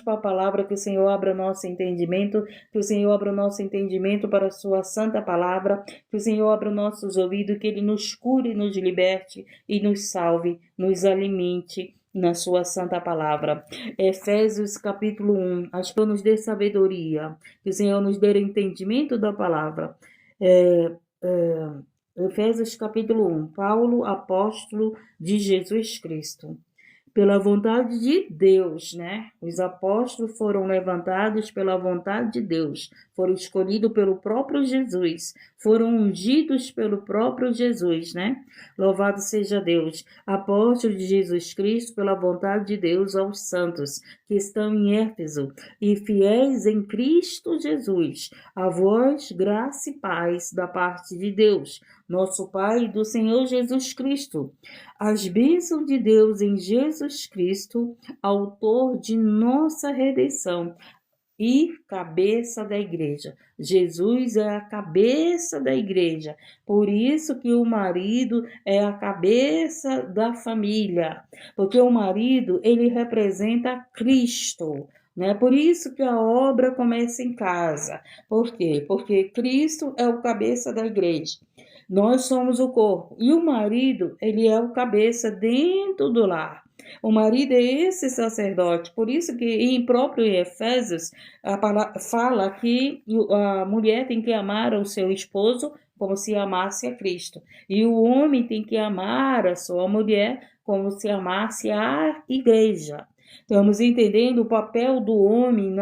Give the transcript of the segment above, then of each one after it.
para a palavra, que o Senhor abra o nosso entendimento, que o Senhor abra o nosso entendimento para a sua santa palavra, que o Senhor abra os nossos ouvidos, que Ele nos cure, nos liberte e nos salve, nos alimente na sua santa palavra. Efésios capítulo 1, acho que nos dê sabedoria, que o Senhor nos dê entendimento da palavra. Efésios capítulo 1, Paulo, apóstolo de Jesus Cristo. Pela vontade de Deus, né? Os apóstolos foram levantados pela vontade de Deus, foram escolhidos pelo próprio Jesus, foram ungidos pelo próprio Jesus, né? Louvado seja Deus. Apóstolos de Jesus Cristo, pela vontade de Deus, aos santos que estão em Éfeso e fiéis em Cristo Jesus. A vós, graça e paz da parte de Deus, nosso Pai e do Senhor Jesus Cristo. As bênçãos de Deus em Jesus Cristo, autor de nossa redenção e cabeça da igreja. Jesus é a cabeça da igreja. Por isso que o marido é a cabeça da família, porque o marido, ele representa Cristo. Né? Por isso que a obra começa em casa. Por quê? Porque Cristo é o cabeça da igreja. Nós somos o corpo. E o marido, ele é o cabeça dentro do lar. O marido é esse sacerdote. Por isso que em próprio Efésios a palavra fala que a mulher tem que amar o seu esposo como se amasse a Cristo. E o homem tem que amar a sua mulher como se amasse a igreja. Estamos entendendo o papel do homem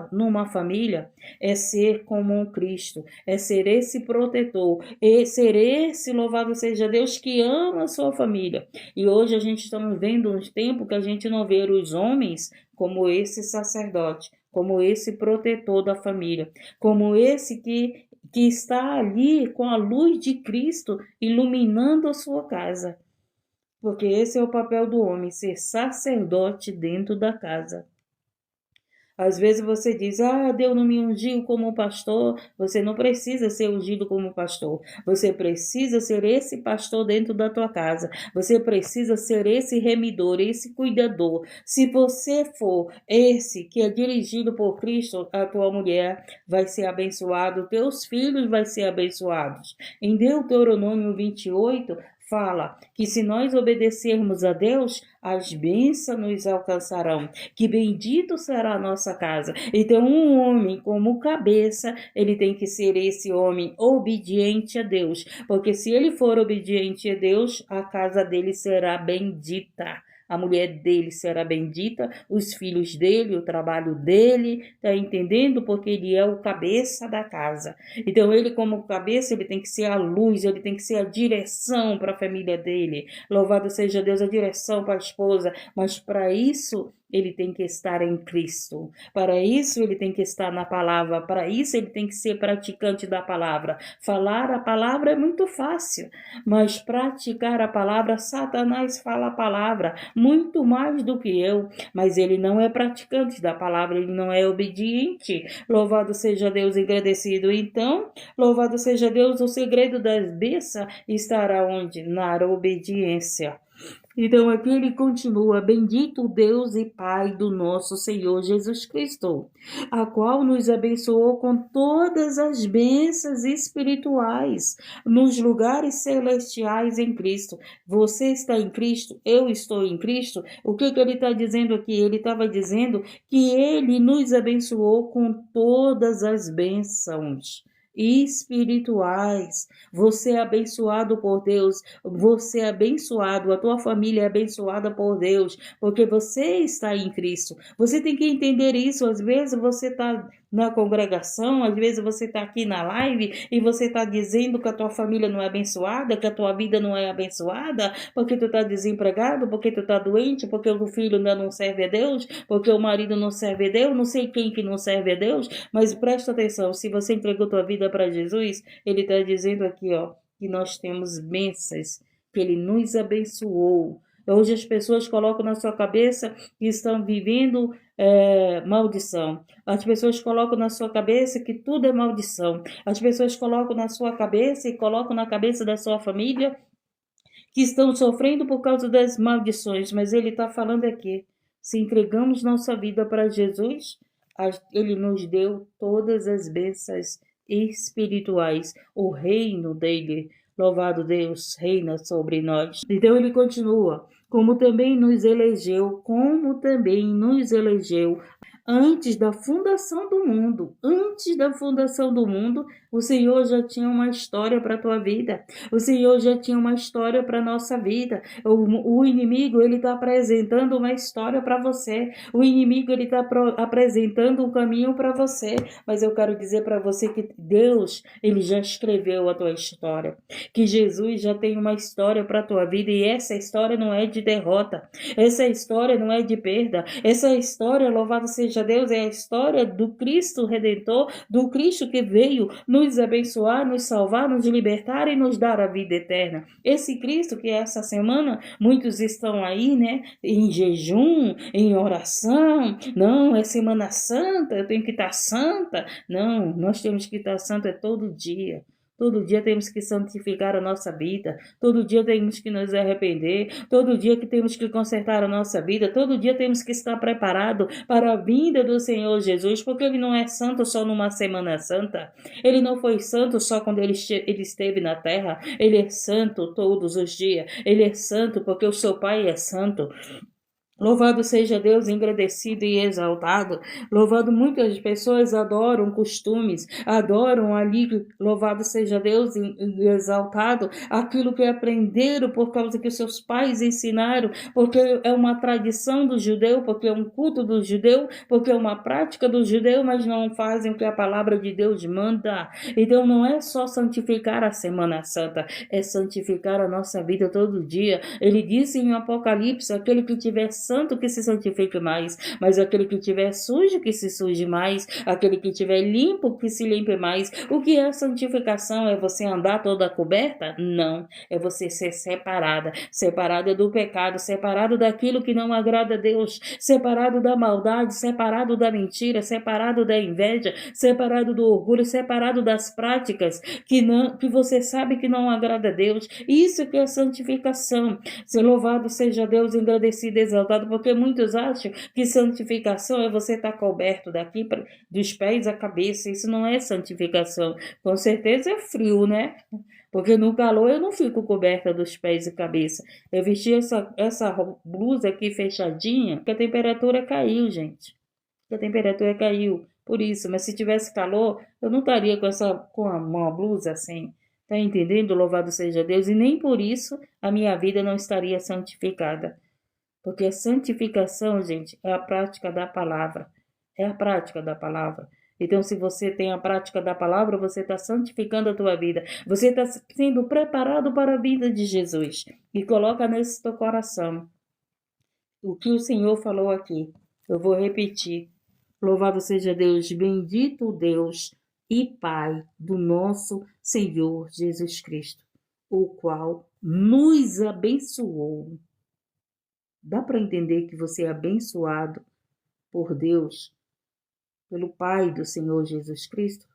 numa família é ser como um Cristo, é ser esse protetor, é ser esse, louvado seja Deus, que ama a sua família. E hoje a gente estamos vendo um tempo que a gente não vê os homens como esse sacerdote, como esse protetor da família, como esse que está ali com a luz de Cristo iluminando a sua casa. Porque esse é o papel do homem, ser sacerdote dentro da casa. Às vezes você diz, Deus não me ungiu como pastor. Você não precisa ser ungido como pastor. Você precisa ser esse pastor dentro da tua casa. Você precisa ser esse remidor, esse cuidador. Se você for esse que é dirigido por Cristo, a tua mulher vai ser abençoada, teus filhos vão ser abençoados. Em Deuteronômio 28, fala que se nós obedecermos a Deus, as bênçãos nos alcançarão, que bendito será a nossa casa. Então, um homem como cabeça, ele tem que ser esse homem obediente a Deus, porque se ele for obediente a Deus, a casa dele será bendita. A mulher dele será bendita, os filhos dele, o trabalho dele, tá entendendo? Porque ele é o cabeça da casa. Então, ele como cabeça, ele tem que ser a luz, ele tem que ser a direção para a família dele. Louvado seja Deus, a direção para a esposa. Mas para isso, ele tem que estar em Cristo. Para isso, ele tem que estar na palavra. Para isso, ele tem que ser praticante da palavra. Falar a palavra é muito fácil, mas praticar a palavra, Satanás fala a palavra muito mais do que eu, mas ele não é praticante da palavra, ele não é obediente. Louvado seja Deus, agradecido. Então, louvado seja Deus, o segredo das bênçãos estará onde? Na obediência. Então aqui ele continua, bendito Deus e Pai do nosso Senhor Jesus Cristo, a qual nos abençoou com todas as bênçãos espirituais nos lugares celestiais em Cristo. Você está em Cristo, eu estou em Cristo. O que ele está dizendo aqui? Ele estava dizendo que ele nos abençoou com todas as bênçãos espirituais. Você é abençoado por Deus, você é abençoado, a tua família é abençoada por Deus, porque você está em Cristo. Você tem que entender isso. Às vezes você está na congregação, às vezes você está aqui na live e você está dizendo que a tua família não é abençoada, que a tua vida não é abençoada, porque tu está desempregado, porque tu está doente, porque o filho ainda não serve a Deus, porque o marido não serve a Deus, não sei quem que não serve a Deus, mas presta atenção, se você entregou tua vida para Jesus, ele está dizendo aqui, que nós temos bênçãos, que ele nos abençoou. Hoje as pessoas colocam na sua cabeça que estão vivendo maldição. As pessoas colocam na sua cabeça que tudo é maldição. As pessoas colocam na sua cabeça e colocam na cabeça da sua família que estão sofrendo por causa das maldições. Mas ele está falando aqui, Se entregamos nossa vida para Jesus, Ele nos deu todas as bênçãos espirituais. O reino dele, louvado Deus, reina sobre nós. Então ele continua, como também nos elegeu antes da fundação do mundo. Antes da fundação do mundo, o Senhor já tinha uma história para a tua vida. O Senhor já tinha uma história para a nossa vida. O inimigo, ele está apresentando uma história para você. O inimigo, ele está apresentando um caminho para você. Mas eu quero dizer para você que Deus, ele já escreveu a tua história. Que Jesus já tem uma história para a tua vida. E essa história não é de derrota. Essa história não é de perda. Essa história, louvado seja Deus, é a história do Cristo Redentor, do Cristo que veio nos abençoar, nos salvar, nos libertar e nos dar a vida eterna. Esse Cristo que essa semana muitos estão aí, né, em jejum, em oração. Não, é Semana Santa, eu tenho que estar santa. Não, nós temos que estar santa todo dia. Todo dia temos que santificar a nossa vida, todo dia temos que nos arrepender, todo dia que temos que consertar a nossa vida, todo dia temos que estar preparado para a vinda do Senhor Jesus, porque Ele não é santo só numa Semana Santa, Ele não foi santo só quando Ele esteve na terra, Ele é santo todos os dias, Ele é santo porque o seu Pai é santo. Louvado seja Deus, engrandecido e exaltado. Louvado, muitas pessoas adoram costumes, adoram ali, louvado seja Deus, exaltado, aquilo que aprenderam por causa que seus pais ensinaram, porque é uma tradição do judeu, porque é um culto do judeu, porque é uma prática do judeu, mas não fazem o que a palavra de Deus manda. Então não é só santificar a Semana Santa, é santificar a nossa vida todo dia. Ele disse em Apocalipse, aquele que tiver santo que se santifique mais, mas aquele que tiver sujo que se suje mais, aquele que tiver limpo que se limpe mais. O que é santificação? É você andar toda coberta? Não, é você ser separada do pecado, separado daquilo que não agrada a Deus, separado da maldade, separado da mentira, separado da inveja, separado do orgulho, separado das práticas que você sabe que não agrada a Deus. Isso que é santificação. Ser louvado seja Deus, engrandecido e exaltado, porque muitos acham que santificação é você estar coberto daqui dos pés à cabeça. Isso não é santificação. Com certeza é frio, né? Porque no calor eu não fico coberta dos pés e cabeça. Eu vesti essa blusa aqui fechadinha, porque a temperatura caiu, gente. A temperatura caiu. Por isso, mas se tivesse calor, eu não estaria com uma blusa assim. Tá entendendo? Louvado seja Deus. E nem por isso a minha vida não estaria santificada. Porque a santificação, gente, é a prática da palavra. É a prática da palavra. Então, se você tem a prática da palavra, você está santificando a tua vida. Você está sendo preparado para a vida de Jesus. E coloca nesse teu coração o que o Senhor falou aqui. Eu vou repetir. Louvado seja Deus, bendito Deus e Pai do nosso Senhor Jesus Cristo, o qual nos abençoou. Dá para entender que você é abençoado por Deus, pelo Pai do Senhor Jesus Cristo?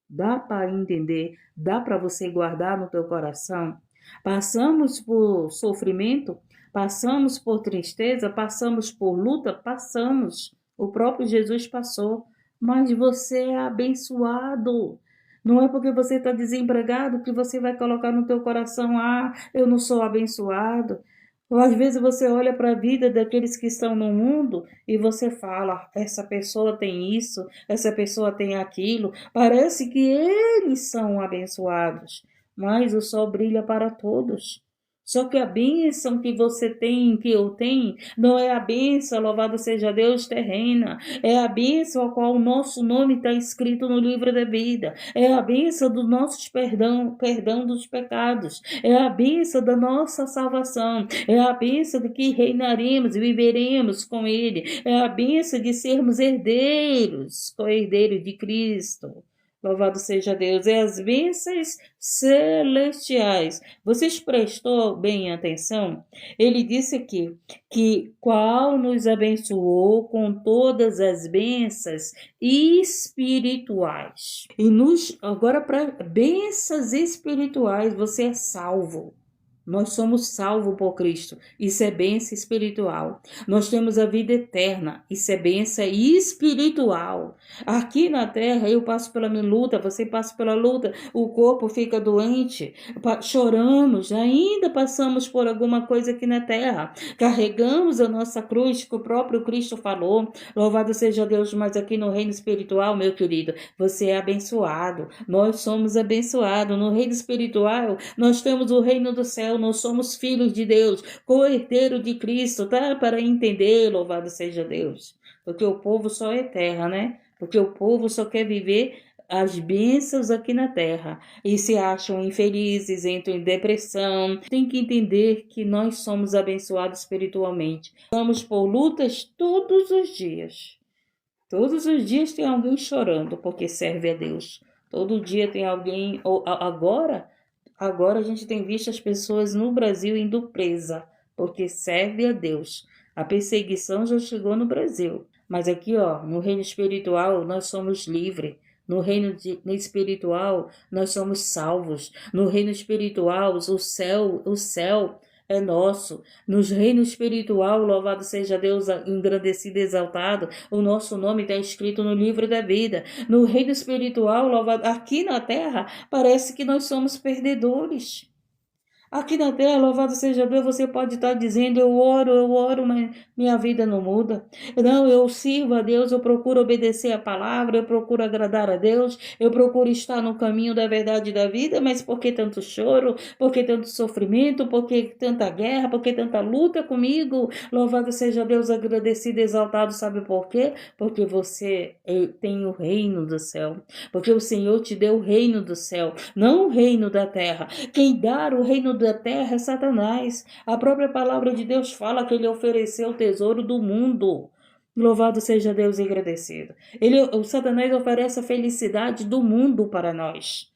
Dá para entender, dá para você guardar no teu coração? Passamos por sofrimento, passamos por tristeza, passamos por luta, passamos. O próprio Jesus passou, mas você é abençoado. Não é porque você está desempregado que você vai colocar no teu coração, eu não sou abençoado. Ou às vezes você olha para a vida daqueles que estão no mundo e você fala, essa pessoa tem isso, essa pessoa tem aquilo. Parece que eles são abençoados, mas o sol brilha para todos. Só que a bênção que você tem, que eu tenho, não é a bênção, louvado seja Deus, terrena. É a bênção a qual o nosso nome está escrito no livro da vida. É a bênção do nosso perdão dos pecados. É a bênção da nossa salvação. É a bênção de que reinaremos e viveremos com Ele. É a bênção de sermos herdeiros, co-herdeiros de Cristo. Louvado seja Deus. É as bênçãos celestiais. Vocês prestou bem atenção? Ele disse aqui que qual nos abençoou com todas as bênçãos espirituais. E agora para bênçãos espirituais, você é salvo. Nós somos salvos por Cristo. Isso é bênção espiritual. Nós temos a vida eterna. Isso é bênção espiritual. Aqui na terra, eu passo pela minha luta, você passa pela luta, o corpo fica doente, choramos, ainda passamos por alguma coisa aqui na terra. Carregamos a nossa cruz, que o próprio Cristo falou. Louvado seja Deus, mas aqui no reino espiritual, meu querido, você é abençoado. Nós somos abençoados. No reino espiritual, nós temos o reino do céu. Nós somos filhos de Deus, co-herdeiro de Cristo, tá? Para entender, louvado seja Deus. Porque o povo só é terra, né? Porque o povo só quer viver as bênçãos aqui na terra e se acham infelizes, entram em depressão. Tem que entender que nós somos abençoados espiritualmente. Vamos por lutas todos os dias. Todos os dias tem alguém chorando porque serve a Deus. Todo dia tem alguém. Agora a gente tem visto as pessoas no Brasil indo presa porque serve a Deus. A perseguição já chegou no Brasil. Mas aqui, ó, no reino espiritual, nós somos livres. No reino espiritual, nós somos salvos. No reino espiritual, o céu é nosso. No reino espiritual, louvado seja Deus, engrandecido e exaltado, o nosso nome está escrito no livro da vida. No reino espiritual, louvado, aqui na terra, parece que nós somos perdedores. Aqui na terra, louvado seja Deus, você pode estar dizendo, eu oro, mas minha vida não muda. Não, eu sirvo a Deus, eu procuro obedecer a palavra, eu procuro agradar a Deus, eu procuro estar no caminho da verdade e da vida, mas por que tanto choro? Por que tanto sofrimento? Por que tanta guerra? Por que tanta luta comigo? Louvado seja Deus, agradecido e exaltado, sabe por quê? Porque você tem o reino do céu. Porque o Senhor te deu o reino do céu, não o reino da terra. Quem dá o reino da terra é Satanás. A própria palavra de Deus fala que ele ofereceu o tesouro do mundo. Louvado seja Deus e agradecido. O Satanás oferece a felicidade do mundo para nós.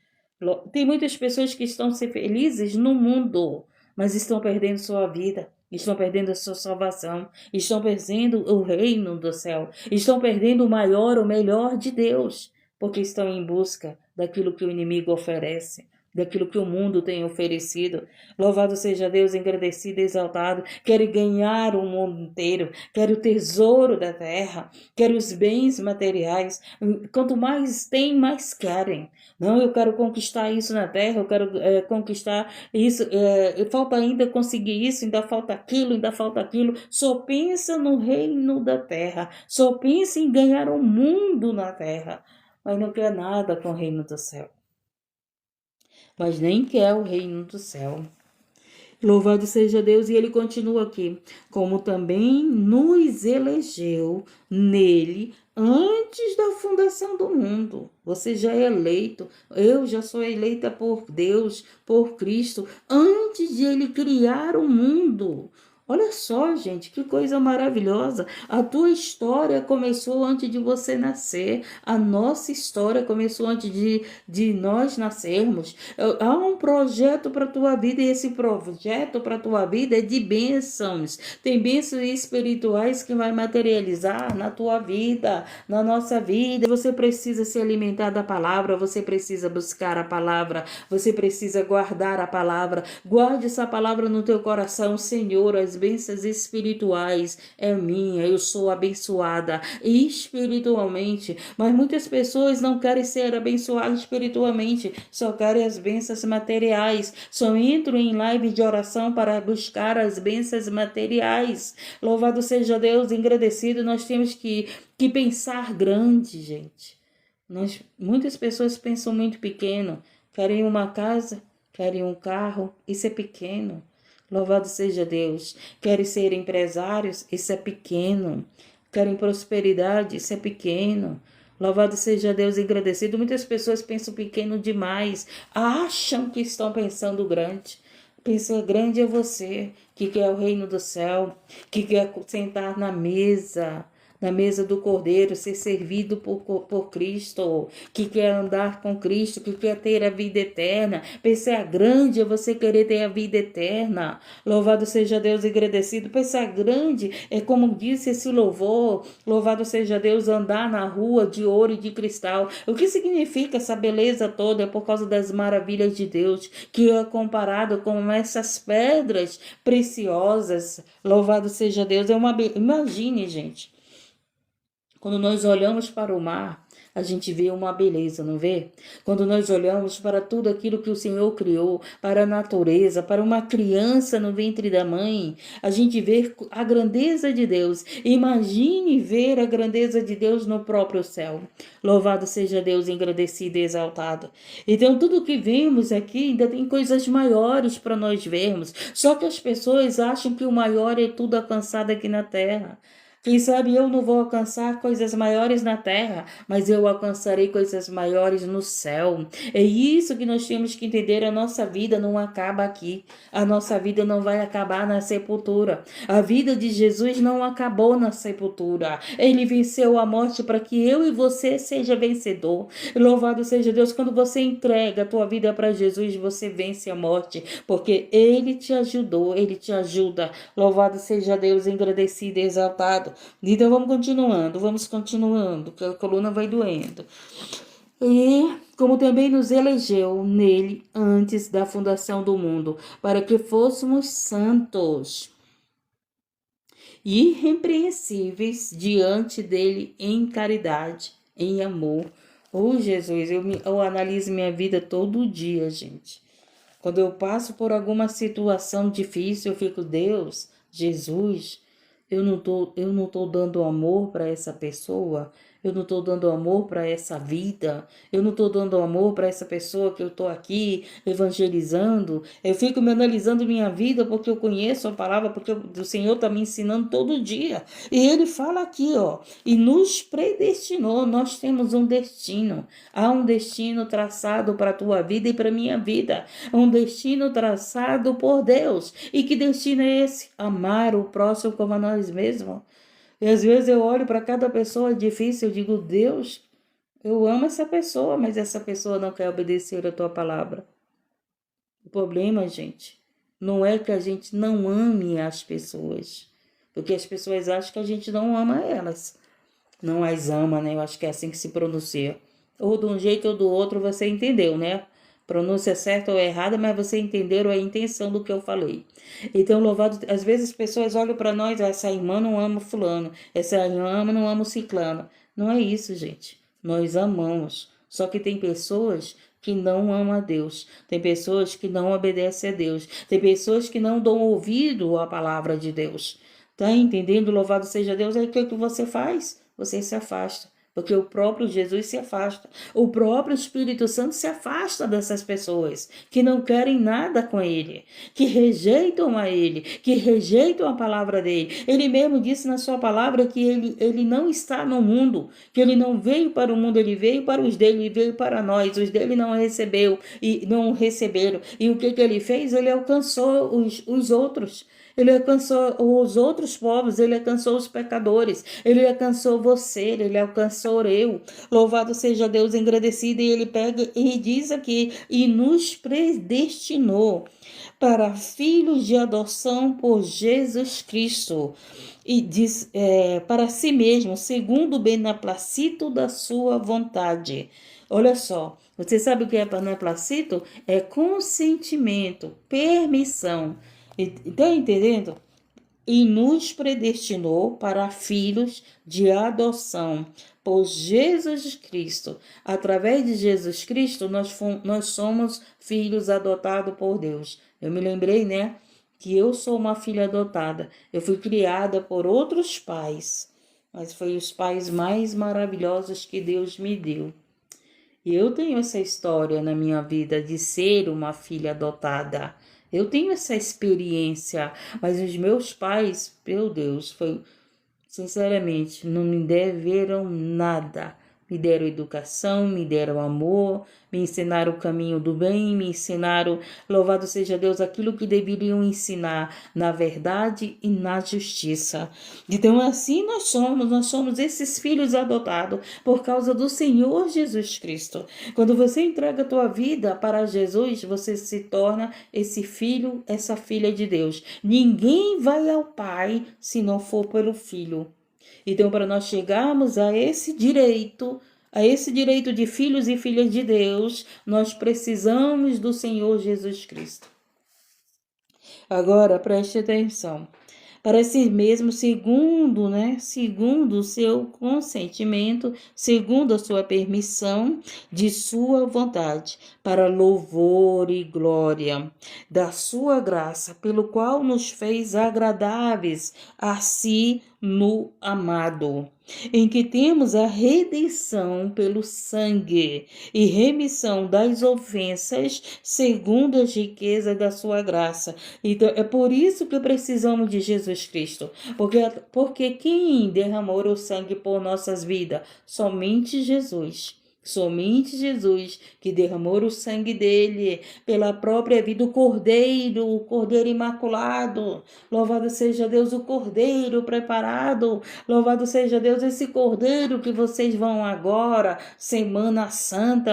Tem muitas pessoas que estão felizes no mundo, mas estão perdendo sua vida. Estão perdendo a sua salvação, estão perdendo o reino do céu, estão perdendo o maior, o melhor de Deus, porque estão em busca daquilo que o inimigo oferece, daquilo que o mundo tem oferecido. Louvado seja Deus, engrandecido e exaltado. Quero ganhar o mundo inteiro, quero o tesouro da terra, quero os bens materiais. Quanto mais tem, mais querem. Não, eu quero conquistar isso na terra, eu quero conquistar isso, falta ainda conseguir isso, ainda falta aquilo. Só pensa no reino da terra, só pensa em ganhar o mundo na terra, mas não quer nada com o reino do céu. Mas nem quer o reino do céu. Louvado seja Deus, e ele continua aqui, como também nos elegeu nele antes da fundação do mundo. Você já é eleito, eu já sou eleita por Deus, por Cristo, antes de ele criar o mundo. Olha só, gente, que coisa maravilhosa. A tua história começou antes de você nascer. A nossa história começou antes de nós nascermos. Há um projeto para a tua vida e esse projeto para a tua vida é de bênçãos. Tem bênçãos espirituais que vai materializar na tua vida, na nossa vida. Você precisa se alimentar da palavra, você precisa buscar a palavra, você precisa guardar a palavra. Guarde essa palavra no teu coração, Senhor. As bênçãos espirituais é minha, eu sou abençoada espiritualmente, mas muitas pessoas não querem ser abençoadas espiritualmente, só querem as bênçãos materiais, só entram em live de oração para buscar as bênçãos materiais. Louvado seja Deus, engrandecido. Nós temos que pensar grande, gente. Muitas pessoas pensam muito pequeno, querem uma casa, querem um carro, isso é pequeno. Louvado seja Deus. Querem ser empresários? Isso é pequeno. Querem prosperidade? Isso é pequeno. Louvado seja Deus, agradecido. Muitas pessoas pensam pequeno demais. Acham que estão pensando grande. Pensar grande é você, que quer o reino do céu, que quer sentar na mesa na mesa do Cordeiro, ser servido por Cristo, que quer andar com Cristo, que quer ter a vida eterna. Pensar grande é você querer ter a vida eterna. Louvado seja Deus, agradecido. Pensar grande é como disse esse louvor. Louvado seja Deus, andar na rua de ouro e de cristal. O que significa essa beleza toda? É por causa das maravilhas de Deus, que é comparado com essas pedras preciosas. Louvado seja Deus. Imagine, gente, quando nós olhamos para o mar, a gente vê uma beleza, não vê? Quando nós olhamos para tudo aquilo que o Senhor criou, para a natureza, para uma criança no ventre da mãe, a gente vê a grandeza de Deus. Imagine ver a grandeza de Deus no próprio céu. Louvado seja Deus, engrandecido e exaltado. Então, tudo que vemos aqui ainda tem coisas maiores para nós vermos. Só que as pessoas acham que o maior é tudo alcançado aqui na terra. Quem sabe eu não vou alcançar coisas maiores na terra, mas eu alcançarei coisas maiores no céu. É isso que nós temos que entender. A nossa vida não acaba aqui. A nossa vida não vai acabar na sepultura. A vida de Jesus não acabou na sepultura. Ele venceu a morte para que eu e você seja vencedor. Louvado seja Deus. Quando você entrega a tua vida para Jesus, você vence a morte, porque Ele te ajudou, Ele te ajuda. Louvado seja Deus, engrandecido e exaltado. Então vamos continuando, que a coluna vai doendo. E como também nos elegeu nele antes da fundação do mundo, para que fôssemos santos e irrepreensíveis diante dele em caridade, em amor. Oh, Jesus, eu analiso minha vida todo dia, gente. Quando eu passo por alguma situação difícil, eu fico, Deus, Jesus, eu não tô dando amor para essa pessoa, eu não estou dando amor para essa vida, eu não estou dando amor para essa pessoa que eu estou aqui evangelizando. Eu fico me analisando minha vida porque eu conheço a palavra, porque o Senhor está me ensinando todo dia. E Ele fala aqui, ó, e nos predestinou. Nós temos um destino. Há um destino traçado para a tua vida e para a minha vida. Um destino traçado por Deus. E que destino é esse? Amar o próximo como a nós mesmos. E às vezes eu olho para cada pessoa difícil, eu digo, Deus, eu amo essa pessoa, mas essa pessoa não quer obedecer a tua palavra. O problema, gente, não é que a gente não ame as pessoas, porque as pessoas acham que a gente não ama elas. Não as ama, né? Eu acho que é assim que se pronuncia. Ou de um jeito ou do outro você entendeu, né? Pronúncia certa ou errada, mas você entendeu a intenção do que eu falei. Então, louvado, às vezes as pessoas olham para nós, essa irmã não ama fulano, essa irmã não ama o ciclano. Não é isso, gente. Nós amamos. Só que tem pessoas que não amam a Deus. Tem pessoas que não obedecem a Deus. Tem pessoas que não dão ouvido à palavra de Deus. Tá entendendo? Louvado seja Deus. Aí o que você faz? Você se afasta. Porque o próprio Jesus se afasta. O próprio Espírito Santo se afasta dessas pessoas que não querem nada com ele, que rejeitam a ele, que rejeitam a palavra dele. Ele mesmo disse na sua palavra que ele não está no mundo, que ele não veio para o mundo, ele veio para os dele, ele veio para nós. Os dele não recebeu e não receberam. E o que ele fez? Ele alcançou os outros. Ele alcançou os outros povos, ele alcançou os pecadores, ele alcançou você, ele alcançou eu. Louvado seja Deus, engrandecido. E ele pega e diz aqui, e nos predestinou para filhos de adoção por Jesus Cristo. E diz para si mesmo, segundo o beneplácito da sua vontade. Olha só, você sabe o que é beneplácito? É consentimento, permissão. Está entendendo? E nos predestinou para filhos de adoção por Jesus Cristo. Através de Jesus Cristo, nós somos filhos adotados por Deus. Eu me lembrei, né? Que eu sou uma filha adotada. Eu fui criada por outros pais, mas foi os pais mais maravilhosos que Deus me deu. E eu tenho essa história na minha vida de ser uma filha adotada. Eu tenho essa experiência, mas os meus pais, meu Deus, sinceramente, não me deveram nada. Me deram educação, me deram amor, me ensinaram o caminho do bem, me ensinaram, louvado seja Deus, aquilo que deveriam ensinar na verdade e na justiça. Então assim nós somos esses filhos adotados por causa do Senhor Jesus Cristo. Quando você entrega a tua vida para Jesus, você se torna esse filho, essa filha de Deus. Ninguém vai ao Pai se não for pelo Filho. Então, para nós chegarmos a esse direito de filhos e filhas de Deus, nós precisamos do Senhor Jesus Cristo. Agora, preste atenção. Para si mesmo, segundo o seu consentimento, segundo a sua permissão, de sua vontade, para louvor e glória da sua graça, pelo qual nos fez agradáveis a si no amado, em que temos a redenção pelo sangue e remissão das ofensas, segundo as riquezas da sua graça. Então, é por isso que precisamos de Jesus Cristo, porque quem derramou o sangue por nossas vidas? Somente Jesus. Somente Jesus, que derramou o sangue dele pela própria vida, o Cordeiro imaculado. Louvado seja Deus, o Cordeiro preparado. Louvado seja Deus, esse Cordeiro que vocês vão agora, Semana Santa,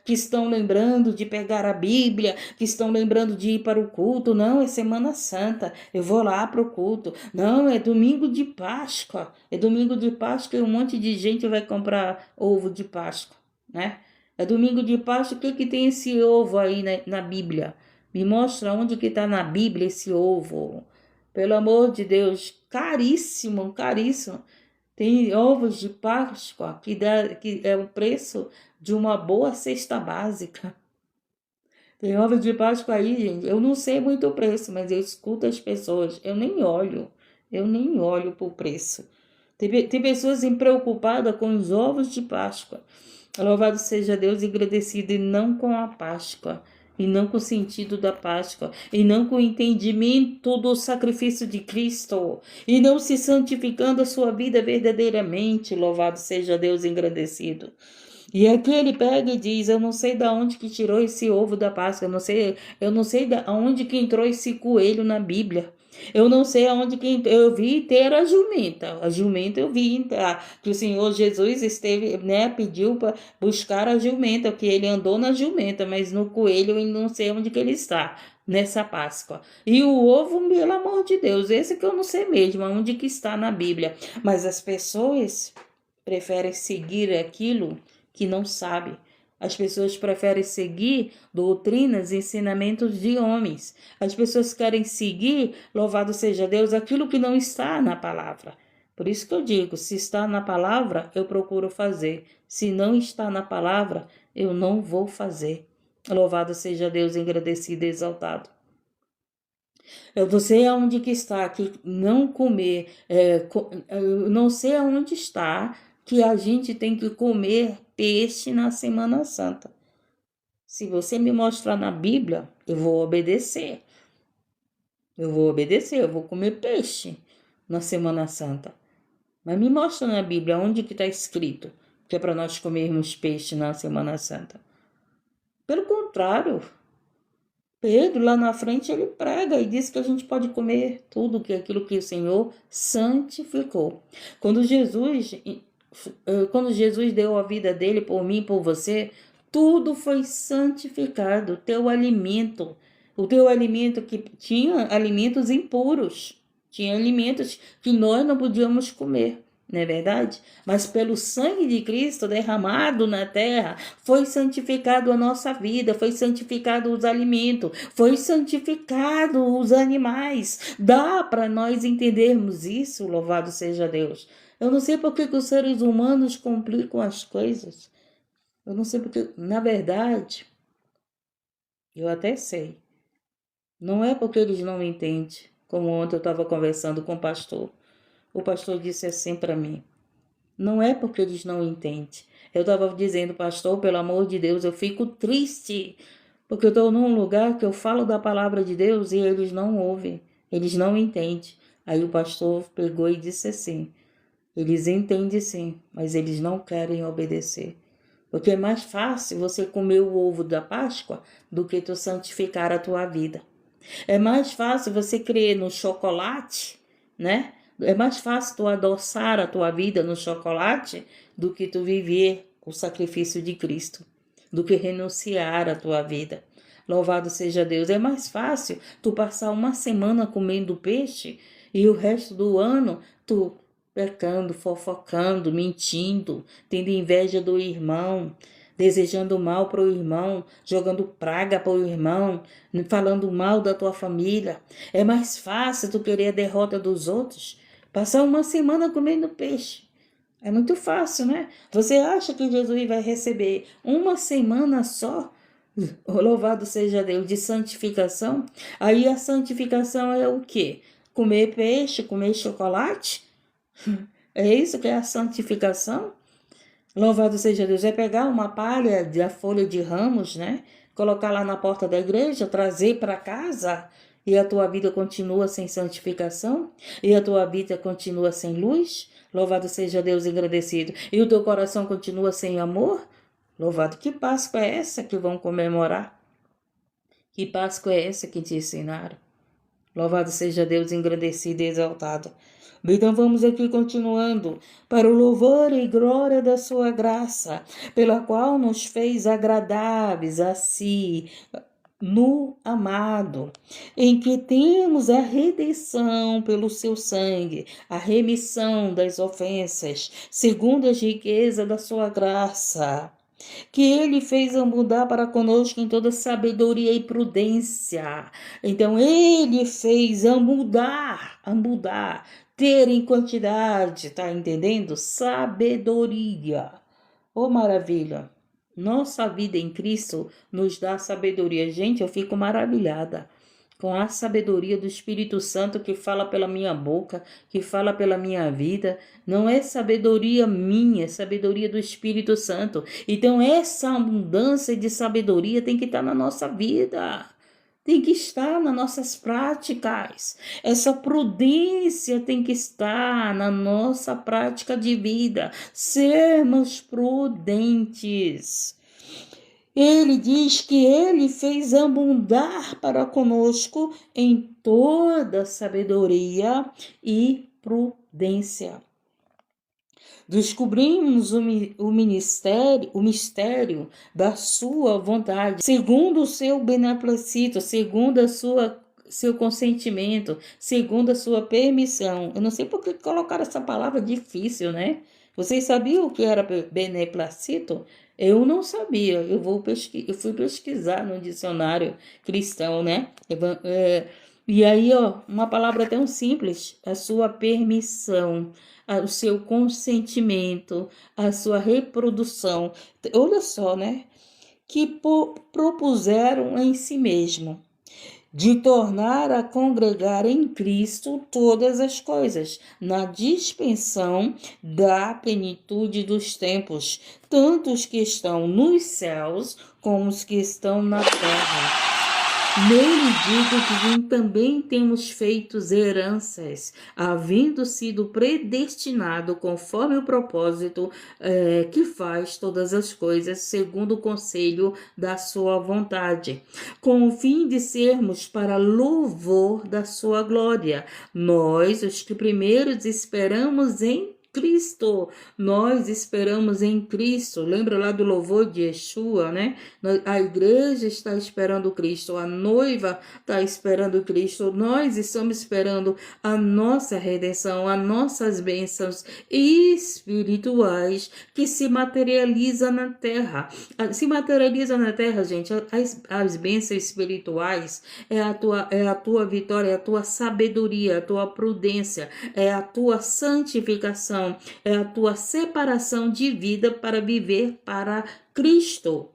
que estão lembrando de pegar a Bíblia, que estão lembrando de ir para o culto. Não, é Semana Santa, eu vou lá para o culto. Não, é domingo de Páscoa. É domingo de Páscoa e um monte de gente vai comprar ovo de Páscoa, né? É domingo de Páscoa, o que tem esse ovo aí na Bíblia? Me mostra onde que está na Bíblia esse ovo. Pelo amor de Deus, caríssimo, caríssimo. Tem ovos de Páscoa que é o preço de uma boa cesta básica. Tem ovos de Páscoa aí, gente. Eu não sei muito o preço, mas eu escuto as pessoas. Eu nem olho para o preço. Tem pessoas preocupadas com os ovos de Páscoa. Louvado seja Deus e agradecido, e não com a Páscoa, e não com o sentido da Páscoa, e não com o entendimento do sacrifício de Cristo, e não se santificando a sua vida verdadeiramente. Louvado seja Deus e agradecido. E aqui ele pega e diz: eu não sei de onde que tirou esse ovo da Páscoa, eu não sei de onde que entrou esse coelho na Bíblia. Eu não sei aonde que eu vi ter a jumenta. A jumenta eu vi entrar, que o Senhor Jesus esteve, né, pediu para buscar a jumenta, que ele andou na jumenta, mas no coelho eu não sei onde que ele está nessa Páscoa. E o ovo, pelo amor de Deus, esse que eu não sei mesmo aonde que está na Bíblia. Mas as pessoas preferem seguir aquilo que não sabe. As pessoas preferem seguir doutrinas e ensinamentos de homens. As pessoas querem seguir, louvado seja Deus, aquilo que não está na palavra. Por isso que eu digo, se está na palavra, eu procuro fazer. Se não está na palavra, eu não vou fazer. Louvado seja Deus, agradecido e exaltado. Eu não sei aonde que está, que não comer, eu não sei aonde está que a gente tem que comer peixe na Semana Santa. Se você me mostrar na Bíblia, eu vou obedecer. Eu vou comer peixe na Semana Santa. Mas me mostra na Bíblia onde que está escrito que é para nós comermos peixe na Semana Santa. Pelo contrário, Pedro, lá na frente, ele prega e diz que a gente pode comer tudo que aquilo que o Senhor santificou. Quando Jesus deu a vida dele por mim, por você, tudo foi santificado. O teu alimento que tinha alimentos impuros, tinha alimentos que nós não podíamos comer. Não é verdade? Mas pelo sangue de Cristo derramado na terra, foi santificado a nossa vida, foi santificado os alimentos, foi santificado os animais. Dá para nós entendermos isso, louvado seja Deus. Eu não sei por que os seres humanos complicam as coisas. Eu não sei porque, na verdade, eu até sei. Não é porque eles não entendem, como ontem eu estava conversando com o pastor. O pastor disse assim para mim: não é porque eles não entendem. Eu estava dizendo, pastor, pelo amor de Deus, eu fico triste, porque eu estou num lugar que eu falo da palavra de Deus e eles não ouvem, eles não entendem. Aí o pastor pegou e disse assim: Eles entendem sim, mas eles não querem obedecer. Porque é mais fácil você comer o ovo da Páscoa do que tu santificar a tua vida. É mais fácil você crer no chocolate, né? É mais fácil tu adoçar a tua vida no chocolate do que tu viver o sacrifício de Cristo, do que renunciar à tua vida. Louvado seja Deus. É mais fácil tu passar uma semana comendo peixe e o resto do ano tu pecando, fofocando, mentindo, tendo inveja do irmão, desejando mal para o irmão, jogando praga para o irmão, falando mal da tua família. É mais fácil tu querer a derrota dos outros, passar uma semana comendo peixe. É muito fácil, né? Você acha que Jesus vai receber uma semana só? Louvado seja Deus, de santificação. Aí a santificação é o quê? Comer peixe, comer chocolate? É isso que é a santificação? Louvado seja Deus. É pegar uma palha da folha de ramos, né? Colocar lá na porta da igreja, trazer para casa e a tua vida continua sem santificação? E a tua vida continua sem luz? Louvado seja Deus, agradecido. E o teu coração continua sem amor? Louvado. Que Páscoa é essa que vão comemorar? Que Páscoa é essa que te ensinaram? Louvado seja Deus, engrandecido e exaltado. Então vamos aqui continuando. Para o louvor e glória da sua graça, pela qual nos fez agradáveis a si, no amado, em que temos a redenção pelo seu sangue, a remissão das ofensas, segundo as riquezas da sua graça, que ele fez a mudar para conosco em toda sabedoria e prudência. Então ele fez a mudar, ter em quantidade, tá entendendo? Sabedoria. Oh, maravilha. Nossa vida em Cristo nos dá sabedoria. Gente, eu fico maravilhada com a sabedoria do Espírito Santo que fala pela minha boca, que fala pela minha vida. Não é sabedoria minha, é sabedoria do Espírito Santo. Então, essa abundância de sabedoria tem que estar na nossa vida. Tem que estar nas nossas práticas. Essa prudência tem que estar na nossa prática de vida. Sermos prudentes. Ele diz que ele fez abundar para conosco em toda sabedoria e prudência. Descobrimos o mistério da sua vontade, segundo o seu beneplácito, segundo a seu consentimento, segundo a sua permissão. Eu não sei por que colocaram essa palavra difícil, né? Vocês sabiam o que era beneplácito? Eu não sabia. Eu fui pesquisar no dicionário cristão, né? E aí, ó, uma palavra tão simples, a sua permissão, o seu consentimento, a sua reprodução. Olha só, né? Que propuseram em si mesmo de tornar a congregar em Cristo todas as coisas, na dispensão da plenitude dos tempos, tanto os que estão nos céus como os que estão na terra. Nele digo que também temos feitos heranças, havendo sido predestinado conforme o propósito que faz todas as coisas segundo o conselho da sua vontade, com o fim de sermos para louvor da sua glória. Nós, os que primeiros esperamos em Cristo, nós esperamos em Cristo. Lembra lá do louvor de Yeshua, né? A igreja está esperando Cristo, a noiva está esperando Cristo, nós estamos esperando a nossa redenção, as nossas bênçãos espirituais que se materializa na terra. Se materializa na terra, gente, as bênçãos espirituais é a tua vitória, é a tua sabedoria, a tua prudência, é a tua santificação, é a tua separação de vida para viver para Cristo.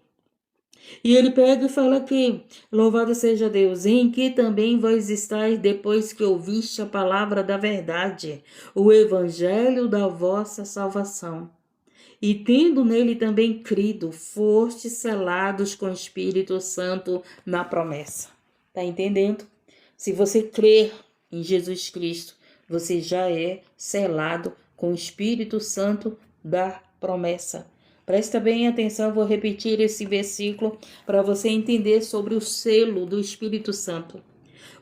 E ele pega e fala aqui, louvado seja Deus, em que também vós estáis depois que ouviste a palavra da verdade, o evangelho da vossa salvação. E tendo nele também crido, fostes selados com o Espírito Santo na promessa. Tá entendendo? Se você crer em Jesus Cristo, você já é selado com o Espírito Santo da promessa. Presta bem atenção, vou repetir esse versículo para você entender sobre o selo do Espírito Santo,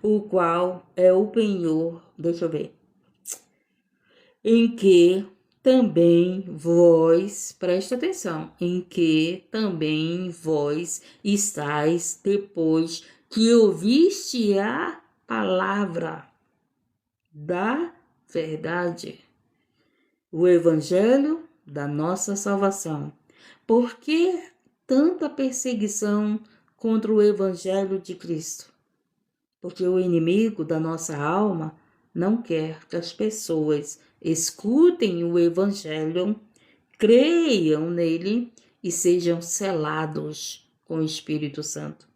o qual é o penhor, deixa eu ver, em que também vós, presta atenção, em que também vós estáis depois que ouviste a palavra da verdade, o evangelho da nossa salvação. Por que tanta perseguição contra o evangelho de Cristo? Porque o inimigo da nossa alma não quer que as pessoas escutem o evangelho, creiam nele e sejam selados com o Espírito Santo.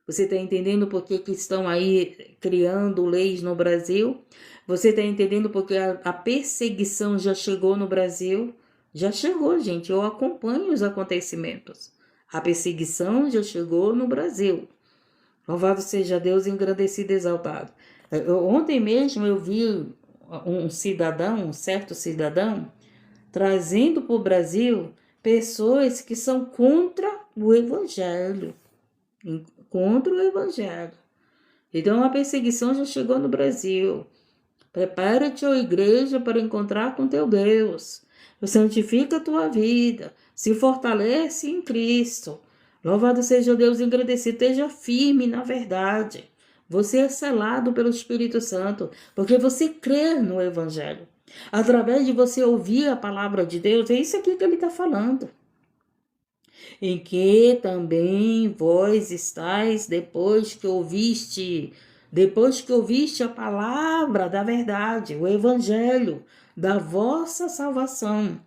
Você está entendendo por que estão aí criando leis no Brasil? Você está entendendo porque a perseguição já chegou no Brasil? Já chegou, gente. Eu acompanho os acontecimentos. A perseguição já chegou no Brasil. Louvado seja Deus, engrandecido e exaltado. Ontem mesmo eu vi um certo cidadão, trazendo para o Brasil pessoas que são contra o Evangelho. Contra o Evangelho. Então a perseguição já chegou no Brasil. Prepara-te, ó igreja, para encontrar com teu Deus. Santifica a tua vida. Se fortalece em Cristo. Louvado seja Deus, engrandecido. Esteja firme na verdade. Você é selado pelo Espírito Santo, porque você crê no Evangelho. Através de você ouvir a palavra de Deus, é isso aqui que ele está falando. Em que também vós estáis depois que ouviste a palavra da verdade, o evangelho da vossa salvação,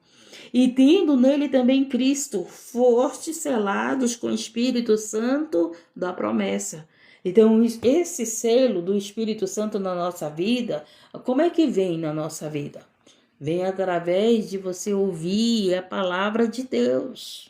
e tendo nele também Cristo, fostes selados com o Espírito Santo da promessa. Então, esse selo do Espírito Santo na nossa vida, como é que vem na nossa vida? Vem através de você ouvir a palavra de Deus.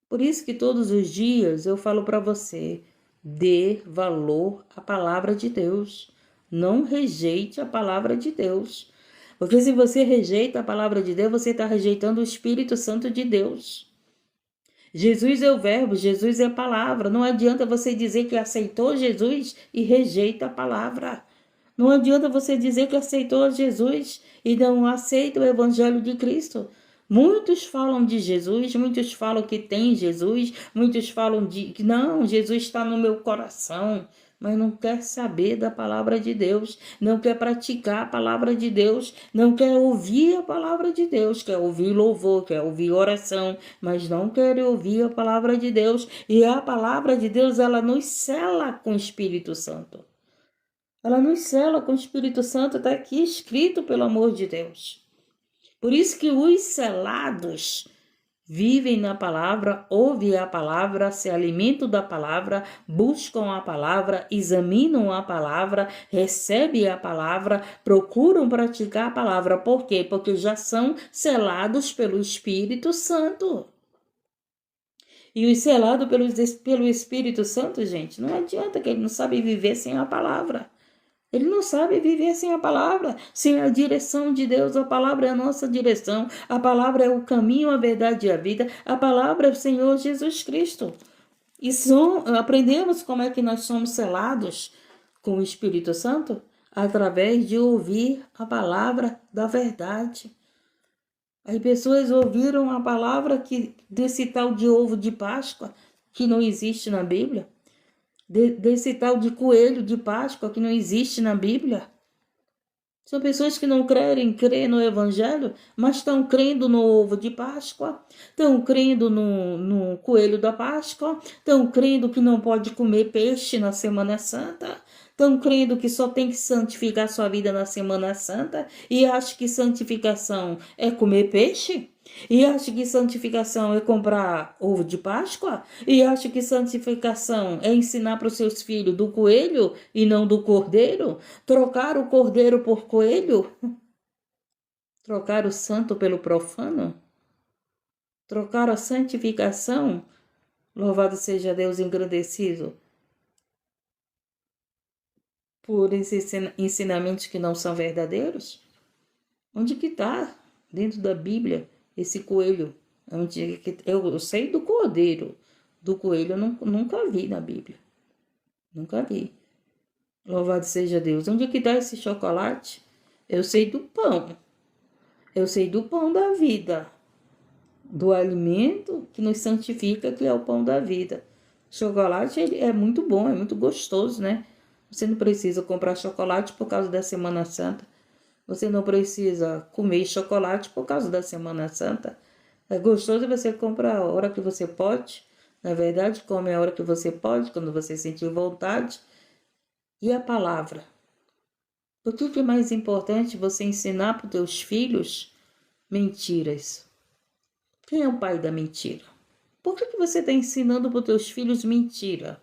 Por isso que todos os dias eu falo para você, dê valor à palavra de Deus. Não rejeite a palavra de Deus. Porque se você rejeita a palavra de Deus, você está rejeitando o Espírito Santo de Deus. Jesus é o verbo, Jesus é a palavra. Não adianta você dizer que aceitou Jesus e rejeita a palavra. Não adianta você dizer que aceitou Jesus e não aceita o evangelho de Cristo. Muitos falam de Jesus, muitos falam que tem Jesus, muitos falam que não, Jesus está no meu coração, mas não quer saber da palavra de Deus, não quer praticar a palavra de Deus, não quer ouvir a palavra de Deus, quer ouvir louvor, quer ouvir oração, mas não quer ouvir a palavra de Deus. E a palavra de Deus, ela nos sela com o Espírito Santo. Ela nos sela com o Espírito Santo, está aqui escrito pelo amor de Deus. Por isso que os selados vivem na palavra, ouvem a palavra, se alimentam da palavra, buscam a palavra, examinam a palavra, recebem a palavra, procuram praticar a palavra. Por quê? Porque já são selados pelo Espírito Santo. E os selados pelo Espírito Santo, gente, não adianta que ele não sabe viver sem a palavra. Ele não sabe viver sem a palavra, sem a direção de Deus. A palavra é a nossa direção. A palavra é o caminho, a verdade e a vida. A palavra é o Senhor Jesus Cristo. E aprendemos como é que nós somos selados com o Espírito Santo? Através de ouvir a palavra da verdade. As pessoas ouviram a palavra desse tal de ovo de Páscoa, que não existe na Bíblia. Desse tal de coelho de Páscoa que não existe na Bíblia. São pessoas que não creem no Evangelho, mas estão crendo no ovo de Páscoa, estão crendo no coelho da Páscoa, estão crendo que não pode comer peixe na Semana Santa, estão crendo que só tem que santificar sua vida na Semana Santa e acham que santificação é comer peixe. E acha que santificação é comprar ovo de Páscoa? E acha que santificação é ensinar para os seus filhos do coelho e não do cordeiro? Trocar o cordeiro por coelho? Trocar o santo pelo profano? Trocar a santificação? Louvado seja Deus, engrandecido por esses ensinamentos que não são verdadeiros? Onde que está dentro da Bíblia esse coelho? Eu sei do cordeiro, do coelho eu nunca vi na Bíblia. Nunca vi. Louvado seja Deus. Onde que está esse chocolate? Eu sei do pão. Eu sei do pão da vida. Do alimento que nos santifica, que é o pão da vida. Chocolate ele é muito bom, é muito gostoso, né? Você não precisa comprar chocolate por causa da Semana Santa. Você não precisa comer chocolate por causa da Semana Santa. É gostoso você comprar a hora que você pode. Na verdade, come a hora que você pode, quando você sentir vontade. E a palavra? Por que é mais importante você ensinar para os teus filhos mentiras? Quem é o pai da mentira? Por que você está ensinando para os teus filhos mentira?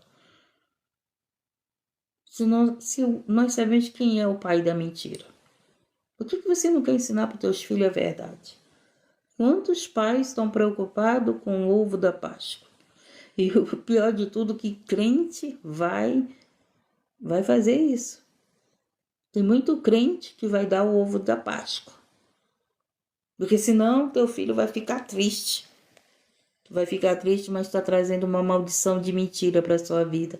Se nós sabemos quem é o pai da mentira. Por que você não quer ensinar para os teus filhos a verdade? Quantos pais estão preocupados com o ovo da Páscoa? E o pior de tudo, que crente vai fazer isso. Tem muito crente que vai dar o ovo da Páscoa. Porque senão teu filho vai ficar triste. Tu vai ficar triste, mas está trazendo uma maldição de mentira para a sua vida.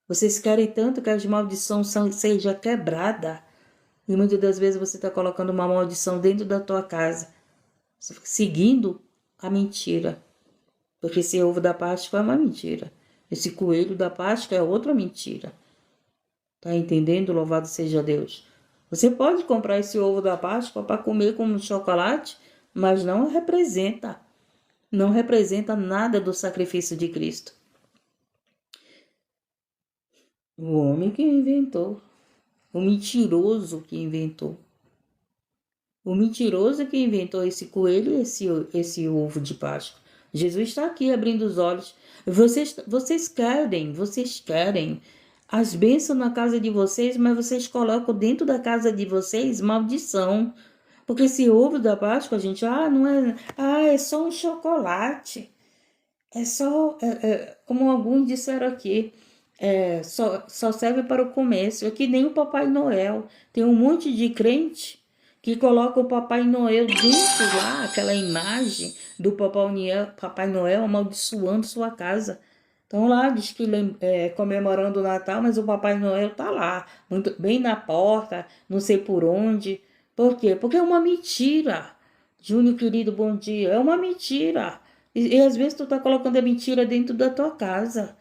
Vocês querem tanto que as maldições seja quebrada. E muitas das vezes você está colocando uma maldição dentro da tua casa. Seguindo a mentira. Porque esse ovo da Páscoa é uma mentira. Esse coelho da Páscoa é outra mentira. Tá entendendo? Louvado seja Deus. Você pode comprar esse ovo da Páscoa para comer como chocolate, mas não representa nada do sacrifício de Cristo. O homem que inventou, o mentiroso que inventou. O mentiroso que inventou esse coelho e esse ovo de Páscoa. Jesus está aqui abrindo os olhos. Vocês querem as bênçãos na casa de vocês, mas vocês colocam dentro da casa de vocês maldição. Porque esse ovo da Páscoa, gente, não é... é só um chocolate. É só... como alguns disseram aqui, só serve para o comércio. É que nem o Papai Noel. Tem um monte de crente que coloca o Papai Noel dentro lá, aquela imagem do Papai Noel amaldiçoando sua casa. Então lá diz que comemorando o Natal, mas o Papai Noel tá lá, bem na porta, não sei por onde. Por quê? Porque é uma mentira. Júnior, querido, bom dia. É uma mentira. E às vezes tu tá colocando a mentira dentro da tua casa.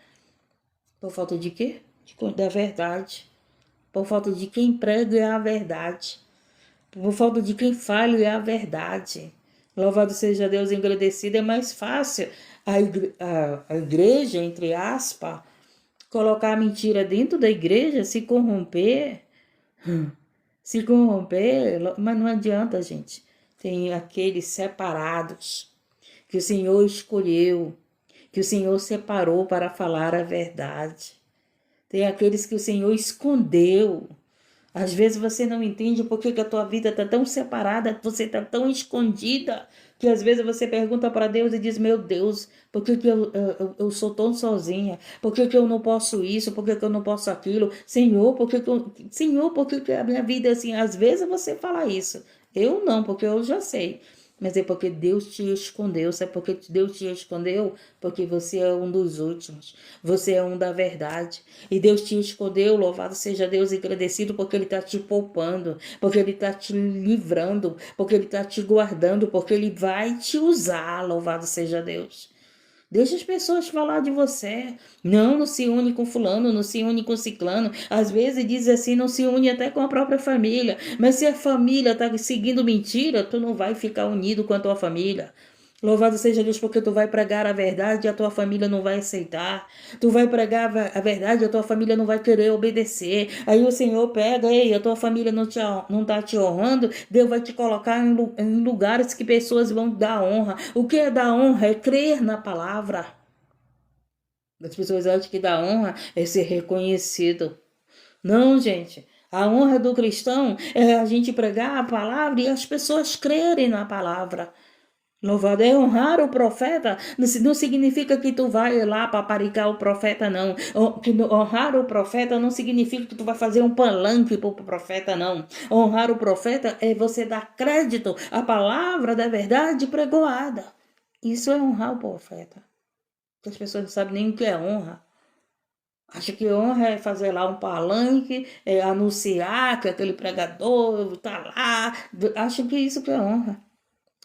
Por falta de quê? Da verdade. Por falta de quem prega a verdade. Por falta de quem fale a verdade. Louvado seja Deus, engrandecido. É mais fácil a igreja, entre aspas, colocar a mentira dentro da igreja, se corromper, mas não adianta, gente. Tem aqueles separados que o Senhor escolheu, que o Senhor separou para falar a verdade. Tem aqueles que o Senhor escondeu. Às vezes você não entende por que a tua vida está tão separada, você está tão escondida, que às vezes você pergunta para Deus e diz, meu Deus, por que eu sou tão sozinha? Por que eu não posso isso? Por que eu não posso aquilo? Senhor, Senhor, por que a minha vida é assim? Às vezes você fala isso. Eu não, porque eu já sei. Mas é porque Deus te escondeu. Sabe por que Deus te escondeu? Porque você é um dos últimos. Você é um da verdade. E Deus te escondeu, louvado seja Deus, agradecido, porque Ele está te poupando, porque Ele está te livrando, porque Ele está te guardando, porque Ele vai te usar, louvado seja Deus. Deixa as pessoas falar de você. Não se une com fulano, não se une com ciclano. Às vezes diz assim, não se une até com a própria família. Mas se a família está seguindo mentira, tu não vai ficar unido com a tua família. Louvado seja Deus, porque tu vai pregar a verdade e a tua família não vai aceitar. Tu vai pregar a verdade e a tua família não vai querer obedecer. Aí o Senhor pega, ei, a tua família não tá te honrando, Deus vai te colocar em lugares que pessoas vão dar honra. O que é dar honra? É crer na palavra. As pessoas acham que dar honra é ser reconhecido. Não, gente. A honra do cristão é a gente pregar a palavra e as pessoas crerem na palavra. Louvado é honrar o profeta, não significa que tu vai lá paparicar o profeta, não. Honrar o profeta não significa que tu vai fazer um palanque para o profeta, não. Honrar o profeta é você dar crédito à palavra da verdade pregoada. Isso é honrar o profeta. As pessoas não sabem nem o que é honra. Acho que honra é fazer lá um palanque, é anunciar que aquele pregador está lá. Acho que isso que é honra.